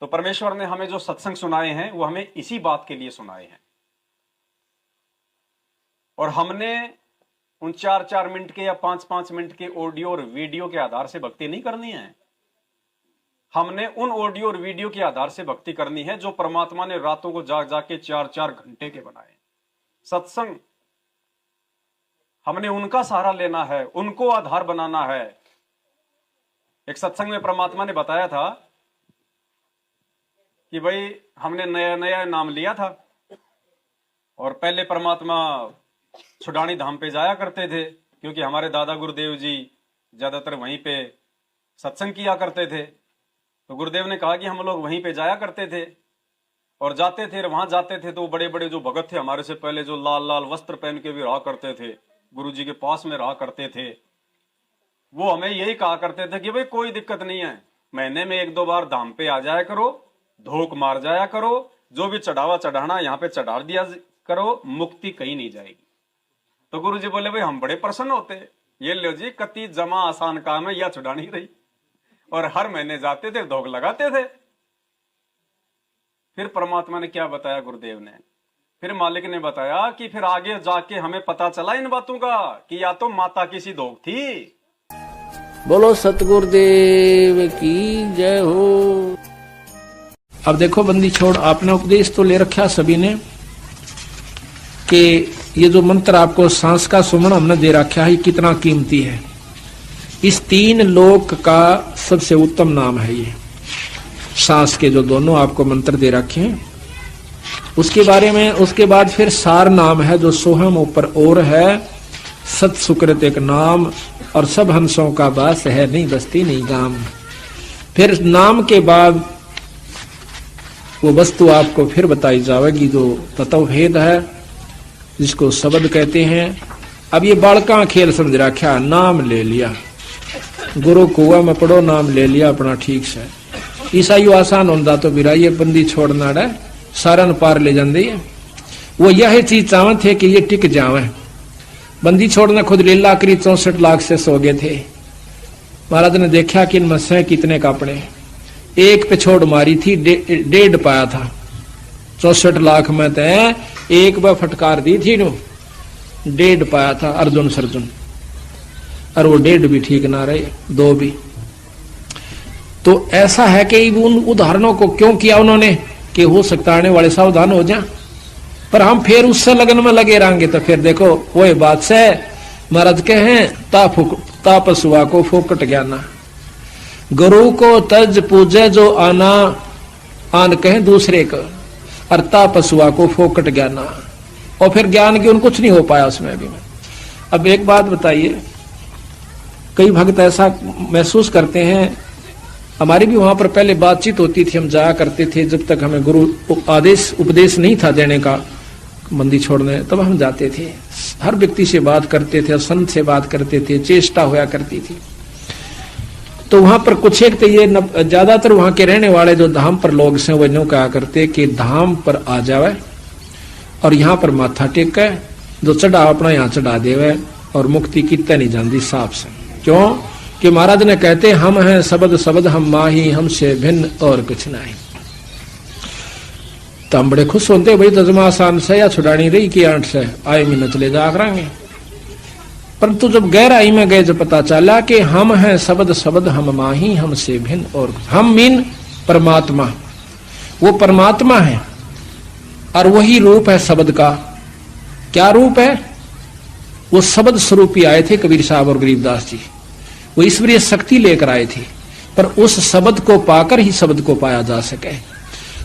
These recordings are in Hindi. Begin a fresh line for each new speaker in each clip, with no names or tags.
तो परमेश्वर ने हमें जो सत्संग सुनाए हैं वो हमें इसी बात के लिए सुनाए हैं। और हमने उन 4-4 मिनट के या 5-5 मिनट के ऑडियो और वीडियो के आधार से भक्ति नहीं करनी है। हमने उन ऑडियो और वीडियो के आधार से भक्ति करनी है जो परमात्मा ने रातों को जाग जाग के 4-4 घंटे के बनाए। सत्संग हमने उनका सहारा लेना है, उनको आधार बनाना है। एक सत्संग में परमात्मा ने बताया था कि भाई हमने नया नया नाम लिया था और पहले परमात्मा छुडानी धाम पे जाया करते थे, क्योंकि हमारे दादा गुरुदेव जी ज्यादातर वहीं पे सत्संग किया करते थे। तो गुरुदेव ने कहा कि हम लोग वहीं पे जाया करते थे और जाते थे। वहां जाते थे तो बड़े बड़े जो भगत थे हमारे से पहले, जो लाल लाल वस्त्र पहन के भी रहा करते थे, गुरु जी के पास में रहा करते थे, वो हमें यही कहा करते थे कि भाई कोई दिक्कत नहीं है, महीने में 1-2 बार धाम पे आ जाया करो, धोख मार जाया करो, जो भी चढ़ावा चढ़ाना यहाँ पे चढ़ा दिया करो, मुक्ति कहीं नहीं जाएगी। तो गुरु जी बोले भाई हम बड़े प्रसन्न होते, ये लो जी कति जमा आसान काम है, या छुड़ानी रही। और हर महीने जाते थे, धोख लगाते थे। फिर परमात्मा ने क्या बताया, गुरुदेव ने, फिर मालिक ने बताया कि फिर आगे जाके हमें पता चला इन बातों का कि या तो माता की सी धोख थी।
बोलो सतगुरुदेव की जय हो। अब देखो बंदी छोड़, आपने उपदेश तो ले रखा सभी ने कि ये जो मंत्र आपको सांस का सुमन हमने दे रखा है कितना कीमती है। इस 3 लोक का सबसे उत्तम नाम है ये सांस के जो दोनों आपको मंत्र दे रखे हैं। उसके बारे में उसके बाद फिर सार नाम है जो सोहम ऊपर और है, सत सुकृत एक नाम, और सब हंसों का बास है, नहीं बस्ती नहीं गाम। फिर नाम के बाद वो वस्तु आपको फिर बताई जाएगी जो तत्व भेद है, जिसको शब्द कहते हैं। अब ये बालका खेल समझ रखा, नाम ले लिया, गुरु कुआ में पढ़ो, नाम ले लिया अपना ठीक से। ईसाई आसान होता तो बिरा ये बंदी छोड़ना है, सारन पार ले जाती है। वो यह चीज चाहते थे कि ये टिक जावे। बंदी छोड़ने खुद लीला करी, 64 लाख से सो गए थे। महाराज ने देखा कि इनमें से कितने कापड़े, एक पे छोड़ मारी थी, 1.5 पाया था। 64 लाख में तो एक बार फटकार दी थी नो, 1.5 पाया था अर्जुन सर्जुन, और वो 1.5 भी ठीक ना रहे, 2 भी। तो ऐसा है कि उन उदाहरणों को क्यों किया उन्होंने कि हो सकता आने वाले सावधान हो जाए, पर हम फिर उससे लगन में लगे रहेंगे तो फिर देखो वही बात से महाराज के हैं तापसुआ को फोकट ज्ञाना, गुरु को तज पूजे जो आना आन कहें दूसरे को, और तापसुआ को फोकट ज्ञाना। और फिर ज्ञान की उन कुछ नहीं हो पाया उसमें भी। अब एक बात बताइए, कई भक्त ऐसा महसूस करते हैं, हमारी भी वहां पर पहले बातचीत होती थी, हम जाया करते थे जब तक हमें गुरु आदेश उपदेश नहीं था देने का बंदी छोड़ने, तब हम जाते थे, हर व्यक्ति से बात करते थे, संत से बात करते थे, चेष्टा होया करती थी। तो वहां पर कुछ एक तो ये ज्यादातर वहां के रहने वाले जो धाम पर लोग से वो यूं कहा करते कि धाम पर आ जावे और यहाँ पर माथा टेके, जो चढ़ा अपना यहाँ चढ़ा देवे, और मुक्ति कितने नहीं जानती साफ से। क्यों कि महाराज ने कहते हम हैं शब्द शब्द हम माही, हमसे भिन्न और कुछ नहीं। तो हम बड़े खुश होते भाई तजमा आसान से या छुड़ानी रही कि 8 से आए महीने चले जा करेंगे। परंतु जब गहराई में गए, जब पता चला कि हम हैं शब्द शब्द हम माही, हमसे भिन्न और हम मीन परमात्मा, वो परमात्मा है और वही रूप है शब्द का। क्या रूप है? वो शब्द स्वरूप ही आए थे कबीर साहब और गरीबदास जी, वो ईश्वरीय शक्ति लेकर आए थे, पर उस शब्द को पाकर ही शब्द को पाया जा सके।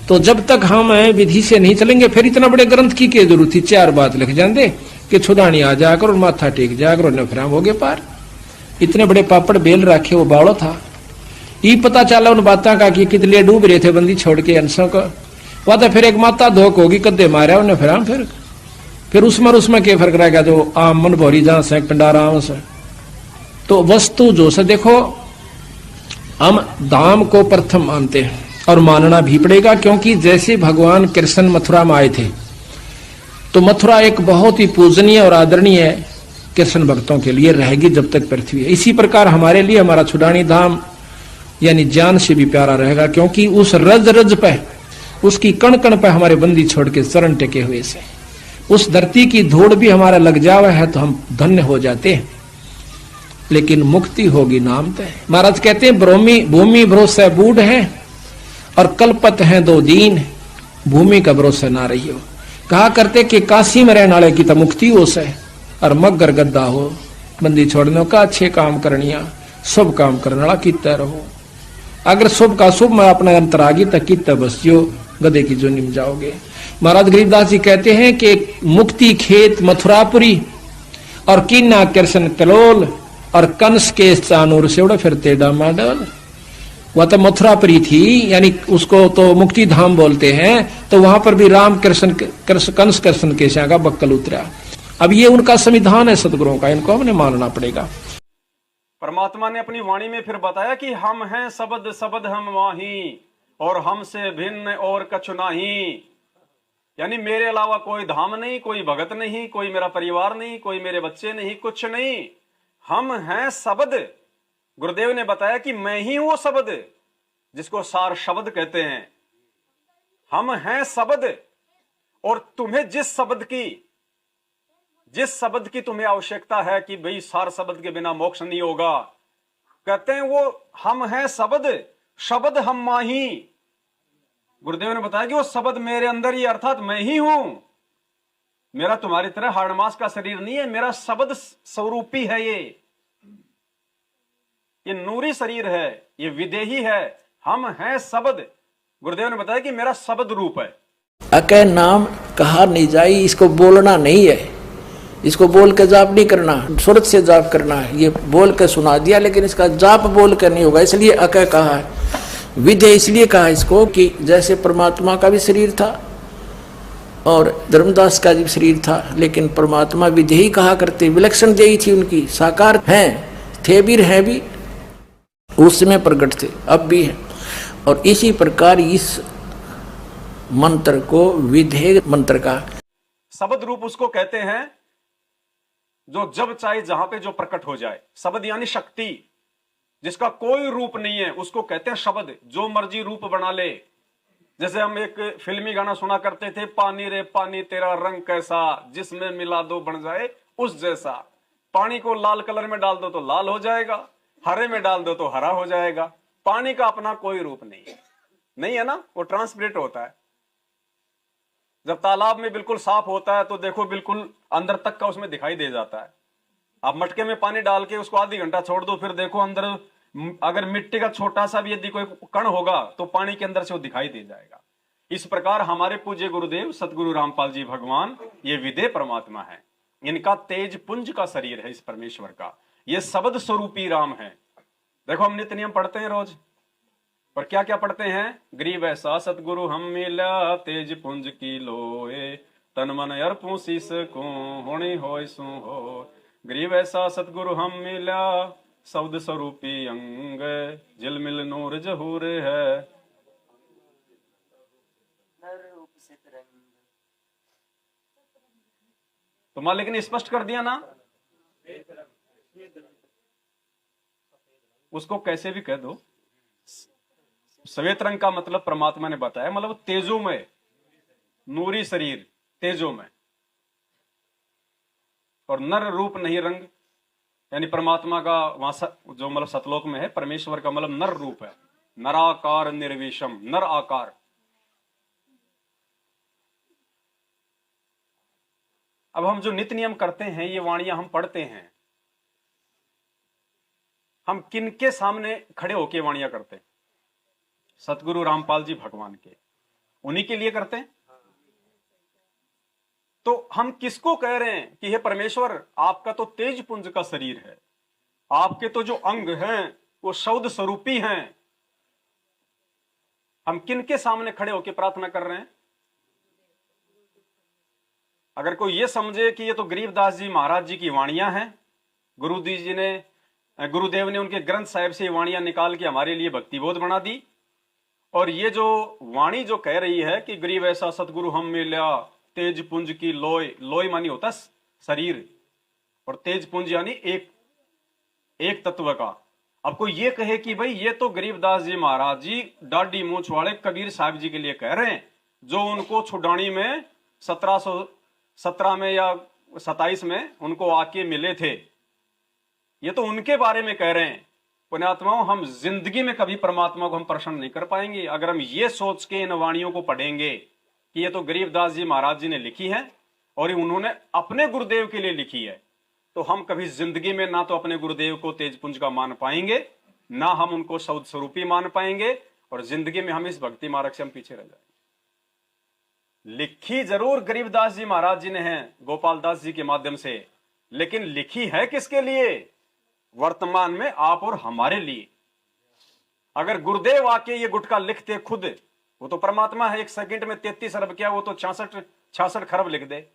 तो जब तक हम विधि से नहीं चलेंगे, फिर इतना बड़े ग्रंथ की क्या जरूरत थी, 4 बात लिख जाते कि छुदानी आ जाकर और माथा टेक जाकर और फिर हो गए पार। इतने बड़े पापड़ बेल रखे, वो बावड़ो था। ये पता चला उन बातों का कि कितने डूब रहे थे बंदी छोड़ के अंशों को, वह तो फिर एक माता धोख होगी, कद्दे मारा उन्हें, फिर उसमें क्या फर्क रहेगा जो आम मन भोरी जहां से पिंडाराम से। तो वस्तु जो से देखो, हम धाम को प्रथम मानते हैं और मानना भी पड़ेगा, क्योंकि जैसे भगवान कृष्ण मथुरा में आए थे तो मथुरा एक बहुत ही पूजनीय और आदरणीय कृष्ण भक्तों के लिए रहेगी जब तक पृथ्वी है। इसी प्रकार हमारे लिए हमारा छुडानी धाम यानी जान से भी प्यारा रहेगा, क्योंकि उस रज रज पे, उसकी कण कण पे हमारे बंदी छोड़ के चरण टेके हुए से उस धरती की धूड़ भी हमारा लग जावे है तो हम धन्य हो जाते हैं, लेकिन मुक्ति होगी नाम तय। महाराज कहते हैं भूमि भरोसे बूढ़ है और कलपत है दो दीन, भूमि का भरोसा ना रही हो। कहा करते कि काशी में रहने वाले की तो मुक्ति हो से और मगर गद्दा हो बंदी छोड़ने का, अच्छे काम करनिया शुभ काम करने वाला कितना रहो। अगर शुभ का शुभ में अपना अंतर आगी तक कितना बस जो गधे की जोनी में जाओगे। महाराज गरीबदास जी कहते हैं कि मुक्ति खेत मथुरापुरी और कीना कृष्ण तलोल और कंस के चानूर से उड़ा फिरते डामाडोल। वह तो मथुरापुरी थी, यानी उसको तो मुक्ति धाम बोलते हैं, तो वहां पर भी राम कृष्ण कंस कृष्ण के का बक्कल उतरा। अब ये उनका संविधान है सदगुरुओं का, इनको हमने मानना पड़ेगा।
परमात्मा ने अपनी वाणी में फिर बताया कि हम हैं शब्द शब्द हम माही और हमसे भिन्न और कछु नाही। यानी मेरे अलावा कोई धाम नहीं, कोई भगत नहीं, कोई मेरा परिवार नहीं, कोई मेरे बच्चे नहीं, कुछ नहीं। हम हैं शब्द। गुरुदेव ने बताया कि मैं ही हूं वो शब्द जिसको सार शब्द कहते हैं। हम हैं शब्द और तुम्हें जिस शब्द की तुम्हें आवश्यकता है कि भाई सार शब्द के बिना मोक्ष नहीं होगा, कहते हैं वो हम हैं शब्द, शब्द हम माही। गुरुदेव ने बताया कि वो शब्द मेरे अंदर ही, अर्थात मैं ही हूं। मेरा तुम्हारी तरह हाड़मास का शरीर नहीं है, मेरा शब्द स्वरूपी है। ये नूरी शरीर है, ये विदेही है। हम हैं शब्द। गुरुदेव ने बताया कि मेरा शब्द रूप है।
अकय नाम कहा नहीं जाई, इसको बोलना नहीं है, इसको बोल के जाप नहीं करना, सूरत से जाप करना है। ये बोल के सुना दिया, लेकिन इसका जाप बोल कर नहीं होगा, इसलिए अकय कहा है। विधेय इसलिए कहा इसको कि जैसे परमात्मा का भी शरीर था और धर्मदास का भी शरीर था, लेकिन परमात्मा विधेयी कहा करते, विलक्षण देही थी उनकी, साकार हैं थे भी, हैं भी, उस समय प्रकट थे, अब भी है। और इसी प्रकार इस मंत्र को विधेय मंत्र का
शब्द रूप उसको कहते हैं जो जब चाहे जहां पे जो प्रकट हो जाए। शब्द यानी शक्ति, जिसका कोई रूप नहीं है उसको कहते हैं शब्द। जो मर्जी रूप बना ले। जैसे हम एक फिल्मी गाना सुना करते थे, पानी रे पानी तेरा रंग कैसा, जिसमें मिला दो बन जाए उस जैसा। पानी को लाल कलर में डाल दो तो लाल हो जाएगा, हरे में डाल दो तो हरा हो जाएगा। पानी का अपना कोई रूप नहीं है ना, वो ट्रांसपेरेंट होता है। जब तालाब में बिल्कुल साफ होता है तो देखो बिल्कुल अंदर तक का उसमें दिखाई दे जाता है। आप मटके में पानी डाल के उसको आधी घंटा छोड़ दो, फिर देखो अंदर अगर मिट्टी का छोटा सा भी यदि कोई कण होगा तो पानी के अंदर से वो दिखाई दे जाएगा। इस प्रकार हमारे पूज्य गुरुदेव सतगुरु रामपाल जी भगवान ये विदेह परमात्मा है। इनका तेज पुंज का शरीर है इस परमेश्वर का। ये शब्द स्वरूपी राम है। देखो हम नित्य नियम पढ़ते हैं रोज, पर क्या क्या पढ़ते हैं? गरीब ऐसा सतगुरु हम मिला, तेज पुंज की लोए, तन मन अर्पू शीस को होनी होय सु हो। गरीब ऐसा सतगुरु हम मिला, शब्द स्वरूपी अंग, झिलमिल नूर जहूर है। तो मालिक ने स्पष्ट कर दिया ना, उसको कैसे भी कह दो। श्वेत रंग का मतलब परमात्मा ने बताया, मतलब तेजोमय नूरी शरीर, तेजोमय। और नर रूप नहीं रंग, यानी परमात्मा का वहां जो मतलब सतलोक में है, परमेश्वर का मतलब नर रूप है। नराकार निर्विषम, नर आकार। अब हम जो नित्य नियम करते हैं, ये वाणियां हम पढ़ते हैं, हम किनके सामने खड़े होके वाणियां करते हैं? सतगुरु रामपाल जी भगवान के, उन्हीं के लिए करते हैं। तो हम किसको कह रहे हैं कि हे परमेश्वर, आपका तो तेज पुंज का शरीर है, आपके तो जो अंग हैं वो शब्द स्वरूपी हैं। हम किनके सामने खड़े होकर प्रार्थना कर रहे हैं? अगर कोई ये समझे कि ये तो गरीबदास जी महाराज जी की वाणियां हैं, गुरुदेव ने उनके ग्रंथ साहिब से वाणियां निकाल के हमारे लिए भक्तिबोध बना दी, और ये जो वाणी जो कह रही है कि गरीब ऐसा सतगुरु हम मिला, तेज पुंज की लोय, लोय मानी होता शरीर, और तेज पुंज यानी एक तत्व का। अब कोई ये कहे कि भाई ये तो गरीबदास जी महाराज जी डाडी मूछ वाले कबीर साहब जी के लिए कह रहे हैं, जो उनको छुडानी में 1717 में या 27 में उनको आके मिले थे, ये तो उनके बारे में कह रहे हैं। पुण्यात्माओं, हम जिंदगी में कभी परमात्मा को हम प्रसन्न नहीं कर पाएंगे अगर हम ये सोच के इन वाणियों को पढ़ेंगे कि ये तो गरीबदास जी महाराज जी ने लिखी है और ये उन्होंने अपने गुरुदेव के लिए लिखी है। तो हम कभी जिंदगी में ना तो अपने गुरुदेव को तेजपुंज का मान पाएंगे, ना हम उनको सौद स्वरूपी मान पाएंगे, और जिंदगी में हम इस भक्ति मार्ग से हम पीछे रह जाएंगे। लिखी जरूर गरीबदास जी महाराज जी ने है गोपाल दास जी के माध्यम से, लेकिन लिखी है किसके लिए? वर्तमान में आप और हमारे लिए। अगर गुरुदेव आके ये गुटका लिखते खुद, वो तो परमात्मा है, 1 सेकंड में 33 अरब क्या, वो तो 66 खरब लिख दे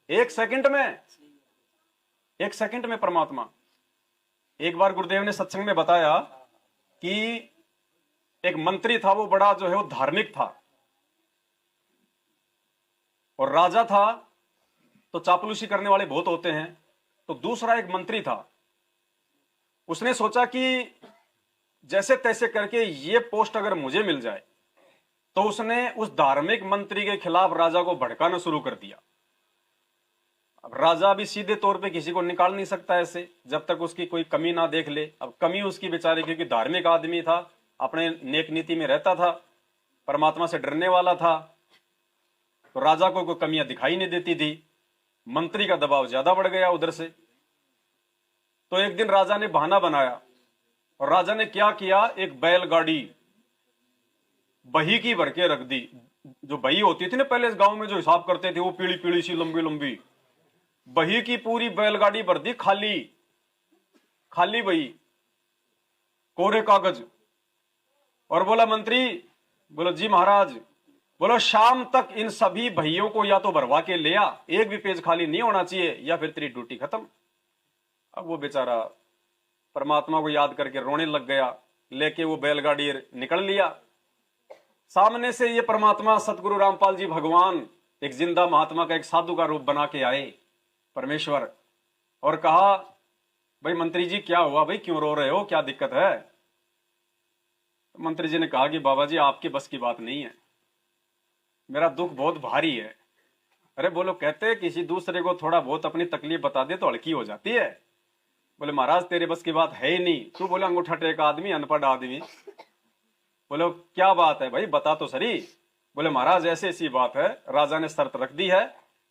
1 सेकंड में, 1 सेकंड में परमात्मा। एक बार गुरुदेव ने सत्संग में बताया कि एक मंत्री था, वो बड़ा जो है वो धार्मिक था, और राजा था तो चापलूसी करने वाले बहुत होते हैं। तो दूसरा एक मंत्री था, उसने सोचा कि जैसे तैसे करके ये पोस्ट अगर मुझे मिल जाए, तो उसने उस धार्मिक मंत्री के खिलाफ राजा को भड़काना शुरू कर दिया। अब राजा भी सीधे तौर पे किसी को निकाल नहीं सकता ऐसे, जब तक उसकी कोई कमी ना देख ले। अब कमी उसकी बेचारे, क्योंकि धार्मिक आदमी था, अपने नेक नीति में रहता था, परमात्मा से डरने वाला था, तो राजा को कोई कमियां दिखाई नहीं देती थी। मंत्री का दबाव ज्यादा बढ़ गया उधर से। तो एक दिन राजा ने बहाना बनाया, और राजा ने क्या किया, एक बैलगाड़ी बही की भर के रख दी। जो बही होती थी ना पहले इस गांव में, जो हिसाब करते थे, वो पीली पीली सी लंबी लंबी बही की पूरी बैलगाड़ी भर दी, खाली खाली बही, कोरे कागज। और बोला मंत्री, बोलो जी महाराज, बोलो शाम तक इन सभी बहियों को या तो भरवा के ले आ, एक भी पेज खाली नहीं होना चाहिए, या फिर तेरी ड्यूटी खत्म। अब वो बेचारा परमात्मा को याद करके रोने लग गया, लेके वो बैलगाड़ी निकल लिया। सामने से ये परमात्मा सतगुरु रामपाल जी भगवान, एक जिंदा महात्मा का एक साधु का रूप बना के आए परमेश्वर, और कहा, भाई मंत्री जी क्या हुआ, भाई क्यों रो रहे हो, क्या दिक्कत है? तो मंत्री जी ने कहा कि बाबा जी आपके बस की बात नहीं है, मेरा दुख बहुत भारी है। अरे बोलो, कहते किसी दूसरे को थोड़ा बहुत अपनी तकलीफ बता दे तो हल्की हो जाती है। बोले महाराज तेरे बस की बात है ही नहीं, तू बोले अंगूठा टेक आदमी, अनपढ़ आदमी। बोलो क्या बात है भाई, बता तो सही। बोले महाराज ऐसी ऐसी बात है, राजा ने शर्त रख दी है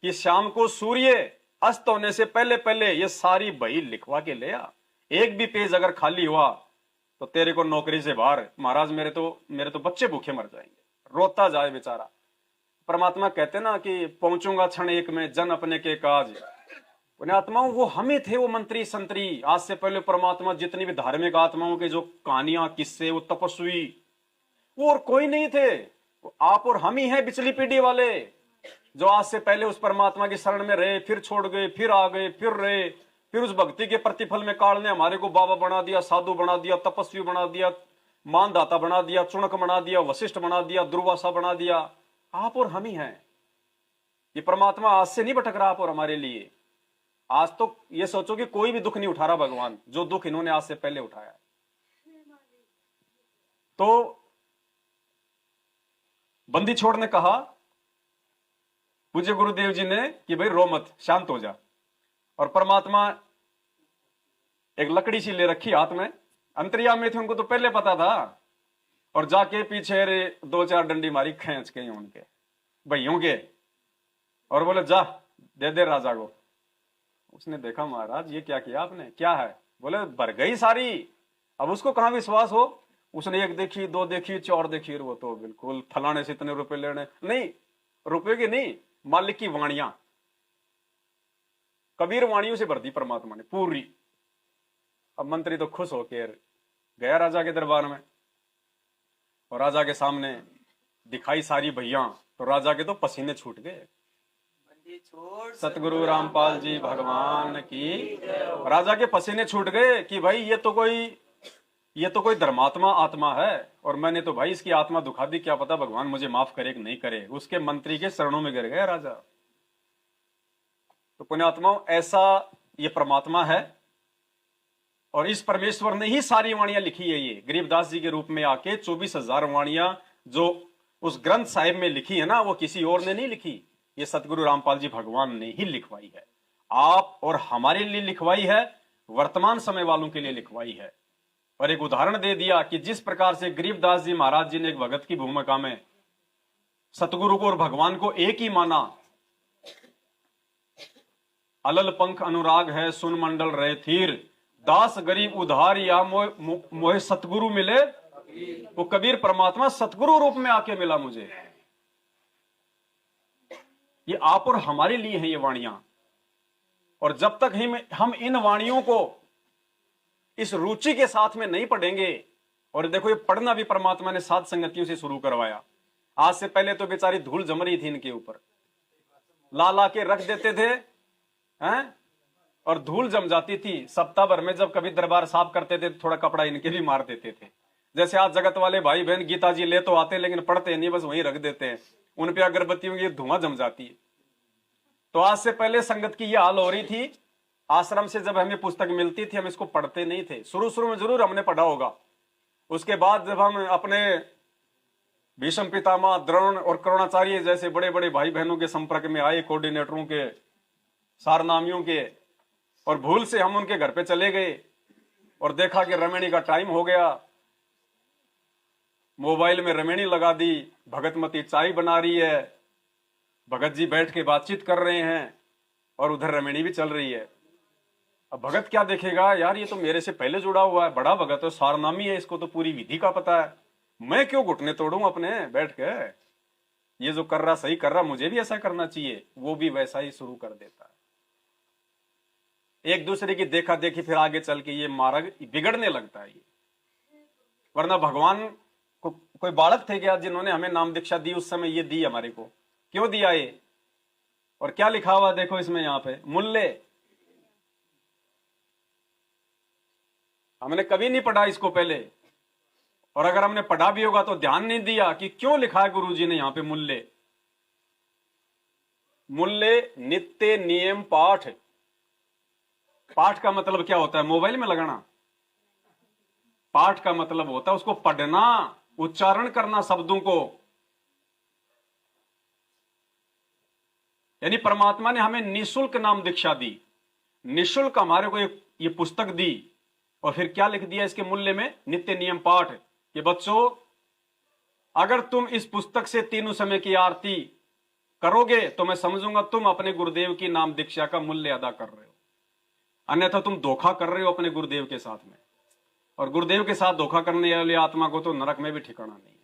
कि शाम को सूर्य अस्त होने से पहले पहले ये सारी बही लिखवा के ले आ, एक भी पेज अगर खाली हुआ तो तेरे को नौकरी से बाहर। महाराज मेरे तो बच्चे भूखे मर जाएंगे। रोता जाए बेचारा। परमात्मा कहते ना कि पहुंचूंगा क्षण एक में जन अपने के काज। पुण्यात्माओं, वो हमें थे, वो मंत्री संतरी। आज से पहले परमात्मा जितनी भी धार्मिक आत्माओं के जो कहानियां, किस्से, वो तपस्वी, वो और कोई नहीं थे, आप और हम ही हैं, पिछली पीढ़ी वाले, जो आज से पहले उस परमात्मा की शरण में रहे, फिर छोड़ गए, फिर आ गए, फिर रहे, फिर उस भक्ति के प्रतिफल में काल ने हमारे को बाबा बना दिया, साधु बना दिया, तपस्वी बना दिया, मानदाता बना दिया, चुनक बना दिया, वशिष्ठ बना दिया, दुर्वासा बना दिया। आप और हम ही हैं। ये परमात्मा आज से नहीं भटक रहा आप और हमारे लिए। आज तो ये सोचो कि कोई भी दुख नहीं उठा रहा भगवान, जो दुख इन्होंने आज से पहले उठाया। तो बंदी छोड़ ने कहा पूज्य गुरुदेव जी ने कि भाई रो मत, शांत हो जा। और परमात्मा एक लकड़ी सी ले रखी हाथ में, अंतर्यामी थे, उनको तो पहले पता था, और जाके पीछे 2-4 डंडी मारी खींच के उनके भैयों के, और बोले जा दे दे राजा को। उसने देखा महाराज ये क्या किया आपने, क्या है? बोले भर गई सारी, अब उसको कहां विश्वास हो। उसने 1 देखी, 2 देखी, 4 देखी, वो तो बिल्कुल फलाने से इतने रुपए लेने, नहीं रुपए की नहीं, मालिक की वाणियां, कबीर वाणियों से भर दी परमात्मा ने पूरी। अब मंत्री तो खुश होकर गया राजा के दरबार में, और राजा के सामने दिखाई सारी भैया, तो राजा के तो पसीने छूट गए। सतगुरु रामपाल जी भगवान की। राजा के पसीने छूट गए कि भाई ये तो कोई धर्मात्मा आत्मा है, और मैंने तो भाई इसकी आत्मा दुखा दी, क्या पता भगवान मुझे माफ करे कि नहीं करे। उसके मंत्री के शरणों में गिर गया राजा। तो पुण्यात्माओं, ऐसा ये परमात्मा है और इस परमेश्वर ने ही सारी वाणियां लिखी है। ये गरीबदास जी के रूप में आके 24,000 वाणियां जो उस ग्रंथ साहिब में लिखी है ना, वो किसी और ने नहीं लिखी, ये सतगुरु रामपाल जी भगवान ने ही लिखवाई है। आप और हमारे लिए लिखवाई है, वर्तमान समय वालों के लिए लिखवाई है। और एक उदाहरण दे दिया कि जिस प्रकार से गरीबदास जी महाराज जी ने एक भगत की भूमिका में सतगुरु को और भगवान को एक ही माना। अलल पंख अनुराग है सुन मंडल रहे थीर, दास गरीब उधार या मोहे सतगुरु मिले। वो कबीर परमात्मा सतगुरु रूप में आके मिला मुझे। ये आप और हमारे लिए है ये वाणियां। और जब तक हम इन वाणियों को इस रुचि के साथ में नहीं पढ़ेंगे, और देखो ये पढ़ना भी परमात्मा ने साध संगतियों से शुरू करवाया। आज से पहले तो बेचारी धूल जम रही थी इनके ऊपर, ला के रख देते थे हैं, और धूल जम जाती थी। सप्ताह भर में जब कभी दरबार साफ करते थे थोड़ा कपड़ा इनके भी मार देते थे। जैसे आज जगत वाले भाई बहन गीता जी ले तो आते लेकिन पढ़ते नहीं, बस वहीं रख देते हैं, उन पे अगरबत्तियों की धुआं जम जाती है। तो आज से पहले संगत की यह हाल हो रही थी। आश्रम से जब हमें पुस्तक मिलती थी हम इसको पढ़ते नहीं थे। शुरू में जरूर हमने पढ़ा होगा। उसके बाद जब हम अपने भीष्म पितामह, द्रोण और करुणाचार्य जैसे बड़े बड़े भाई बहनों के संपर्क में आए, कोऑर्डिनेटरों के, सारनामियों के, और भूल से हम उनके घर पे चले गए और देखा कि रमेणी का टाइम हो गया। मोबाइल में रमेणी लगा दी, भगतमती चाय बना रही है, भगत जी बैठ के बातचीत कर रहे हैं और उधर रमेणी भी चल रही है। अब भगत क्या देखेगा, यार ये तो मेरे से पहले जुड़ा हुआ है, बड़ा भगत है, सारनामी है, इसको तो पूरी विधि का पता है, मैं क्यों घुटने तोड़ूं अपने बैठ के। ये जो कर रहा सही कर रहा, मुझे भी ऐसा करना चाहिए। वो भी वैसा ही शुरू कर देता है। एक दूसरे की देखा देखी फिर आगे चल के ये मार्ग बिगड़ने लगता है। ये वरना भगवान को कोई बालक थे क्या जिन्होंने हमें नाम दीक्षा दी उस समय? ये दी हमारे को, क्यों दिया ये? और क्या लिखा हुआ देखो इसमें, यहां पे मूल्य। हमने कभी नहीं पढ़ा इसको पहले, और अगर हमने पढ़ा भी होगा तो ध्यान नहीं दिया कि क्यों लिखा है गुरुजी ने यहां पे मूल्य। मूल्य नित्य नियम पाठ। पाठ का मतलब क्या होता है? मोबाइल में लगाना। पाठ का मतलब होता है उसको पढ़ना, उच्चारण करना शब्दों को। यानी परमात्मा ने हमें निःशुल्क नाम दीक्षा दी, निःशुल्क हमारे को ये पुस्तक दी, और फिर क्या लिख दिया इसके मूल्य में? नित्य नियम पाठ। कि बच्चों अगर तुम इस पुस्तक से तीनों समय की आरती करोगे तो मैं समझूंगा तुम अपने गुरुदेव की नाम दीक्षा का मूल्य अदा कर रहे हो, अन्यथा तुम धोखा कर रहे हो अपने गुरुदेव के साथ में। और गुरुदेव के साथ धोखा करने वाली आत्मा को तो नरक में भी ठिकाना नहीं।